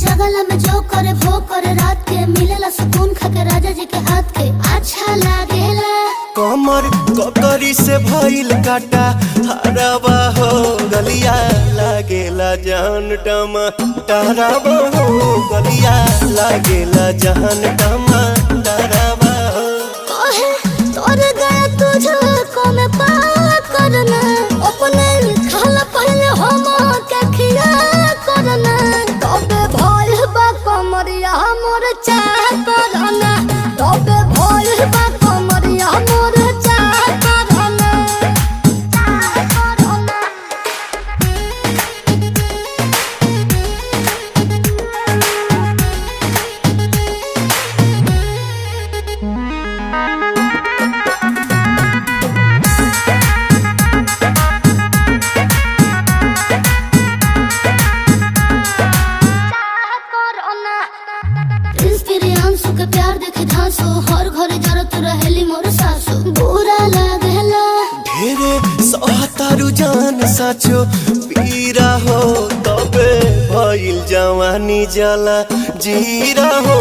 जगला में जो करे वो करे रात के मिलेला सुकून खाके राजा जी के हाथ के अच्छा लागेला। कमर ककरी से भइल काटा हराबा हो गलिया लागेला जान टमा डराबा हो गलिया लागेला जान टमा डराबा हो। कहे तोर गया तुझको मैं पार करना अपने खाला पहले हम के खिया करना तबे भइल बा कमरिया मोर चाह करना तबे भइल बा कमरिया मोर चाह करना चाह करना। प्रियांशु के प्यार देखे धांसो हर घरे जरत रहेली मोर सासु बुरा लागेला। ढेरे सहतारू जान साचो पीरा हो तबे भइल जवानी जला जीरा हो।